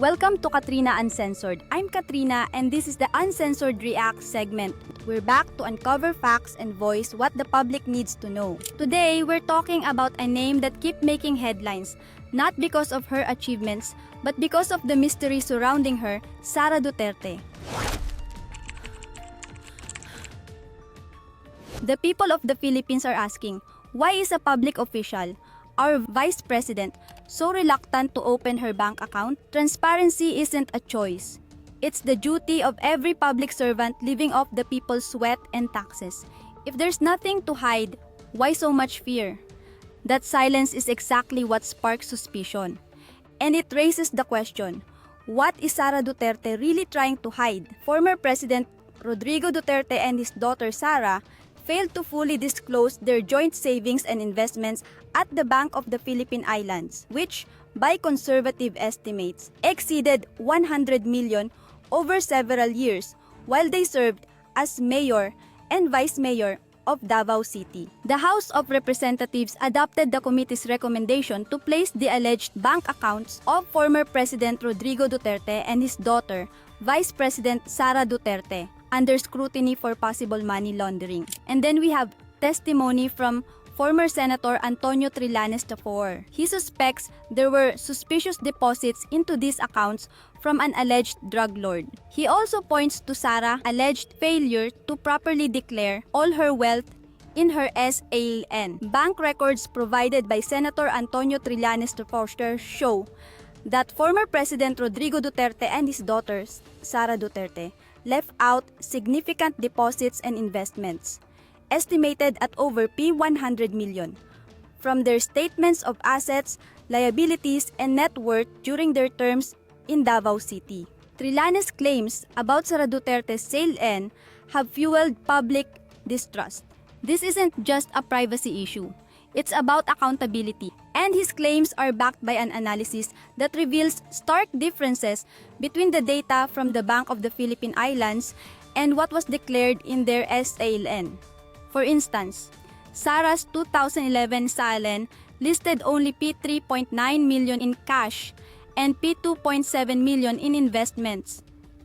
Welcome to Katrina Uncensored. I'm Katrina and this is the Uncensored React segment. We're back to uncover facts and voice what the public needs to know. Today, we're talking about a name that keeps making headlines, not because of her achievements, but because of the mystery surrounding her, Sara Duterte. The people of the Philippines are asking, why is a public official, our vice president, so reluctant to open her bank account? Transparency isn't a choice. It's the duty of every public servant living off the people's sweat and taxes. If there's nothing to hide, why so much fear? That silence is exactly what sparks suspicion. And it raises the question, what is Sara Duterte really trying to hide? Former President Rodrigo Duterte and his daughter Sara failed to fully disclose their joint savings and investments at the Bank of the Philippine Islands, which, by conservative estimates, exceeded 100 million over several years while they served as mayor and vice mayor of Davao City. The House of Representatives adopted the committee's recommendation to place the alleged bank accounts of former President Rodrigo Duterte and his daughter, Vice President Sara Duterte, under scrutiny for possible money laundering. And then we have testimony from former Senator Antonio Trillanes IV. He suspects there were suspicious deposits into these accounts from an alleged drug lord. He also points to Sara's alleged failure to properly declare all her wealth in her SALN. Bank records provided by Senator Antonio Trillanes IV show that former President Rodrigo Duterte and his daughter, Sara Duterte, left out significant deposits and investments, estimated at over P100 million, from their statements of assets, liabilities, and net worth during their terms in Davao City. Trillanes' claims about Sara Duterte's SALN have fueled public distrust. This isn't just a privacy issue. It's about accountability, and his claims are backed by an analysis that reveals stark differences between the data from the Bank of the Philippine Islands and what was declared in their SALN. For instance, Sara's 2011 SALN listed only P3.9 million in cash and P2.7 million in investments,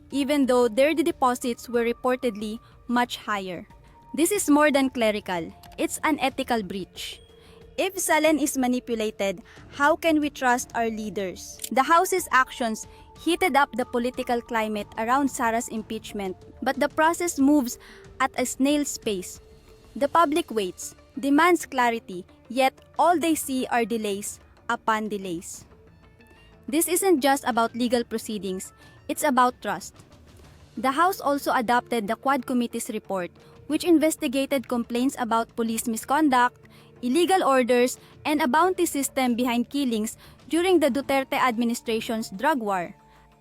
even though their deposits were reportedly much higher. This is more than clerical, it's an ethical breach. If SALN is manipulated, how can we trust our leaders? The House's actions heated up the political climate around Sara's impeachment, but the process moves at a snail's pace. The public waits, demands clarity, yet all they see are delays upon delays. This isn't just about legal proceedings, it's about trust. The House also adopted the Quad Committee's report, which investigated complaints about police misconduct, illegal orders, and a bounty system behind killings during the Duterte administration's drug war.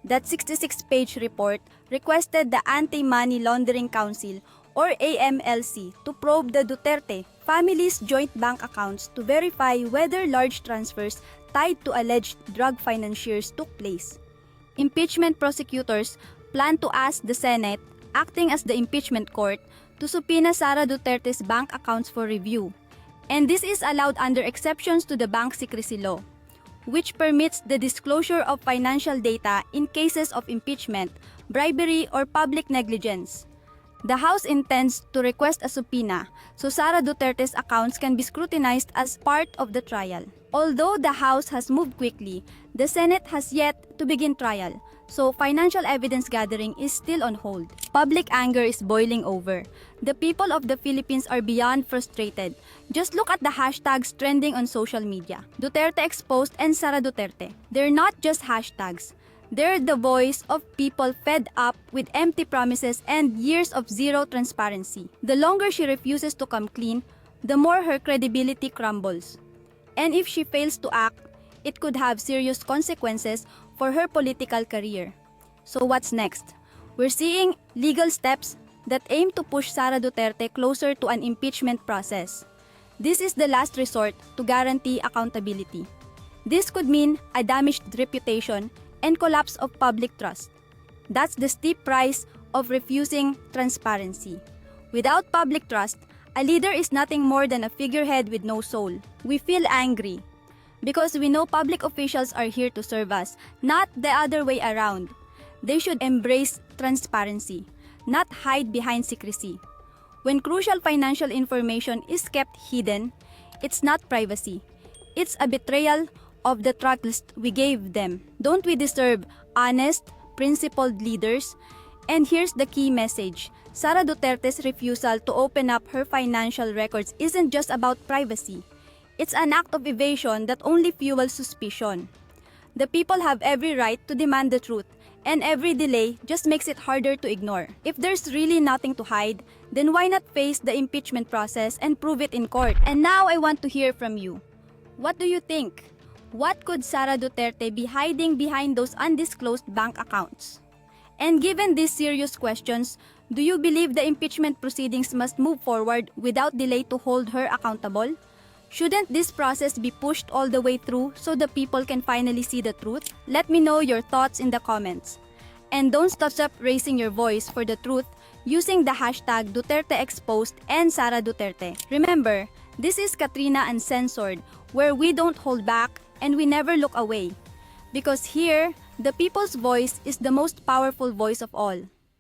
That 66-page report requested the Anti-Money Laundering Council, or AMLC, to probe the Duterte family's joint bank accounts to verify whether large transfers tied to alleged drug financiers took place. Impeachment prosecutors plan to ask the Senate, acting as the impeachment court, to subpoena Sara Duterte's bank accounts for review. And this is allowed under exceptions to the bank secrecy law, which permits the disclosure of financial data in cases of impeachment, bribery, or public negligence. The House intends to request a subpoena so Sara Duterte's accounts can be scrutinized as part of the trial. Although the House has moved quickly, the Senate has yet to begin trial, so financial evidence gathering is still on hold. Public anger is boiling over. The people of the Philippines are beyond frustrated. Just look at the hashtags trending on social media. Duterte exposed and Sara Duterte. They're not just hashtags. They're the voice of people fed up with empty promises and years of zero transparency. The longer she refuses to come clean, the more her credibility crumbles. And if she fails to act, it could have serious consequences for her political career. So what's next? We're seeing legal steps that aim to push Sara Duterte closer to an impeachment process. This is the last resort to guarantee accountability. This could mean a damaged reputation and collapse of public trust. That's the steep price of refusing transparency. Without public trust, a leader is nothing more than a figurehead with no soul. We feel angry. Because we know public officials are here to serve us, not the other way around. They should embrace transparency, not hide behind secrecy. When crucial financial information is kept hidden, it's not privacy. It's a betrayal of the trust we gave them. Don't we deserve honest, principled leaders? And here's the key message. Sara Duterte's refusal to open up her financial records isn't just about privacy. It's an act of evasion that only fuels suspicion. The people have every right to demand the truth, and every delay just makes it harder to ignore. If there's really nothing to hide, then why not face the impeachment process and prove it in court? And now I want to hear from you. What do you think? What could Sara Duterte be hiding behind those undisclosed bank accounts? And given these serious questions, do you believe the impeachment proceedings must move forward without delay to hold her accountable? Shouldn't this process be pushed all the way through so the people can finally see the truth? Let me know your thoughts in the comments. And don't stop raising your voice for the truth using the hashtag DuterteExposed and Sara Duterte. Remember, this is Katrina Uncensored, where we don't hold back and we never look away. Because here, the people's voice is the most powerful voice of all.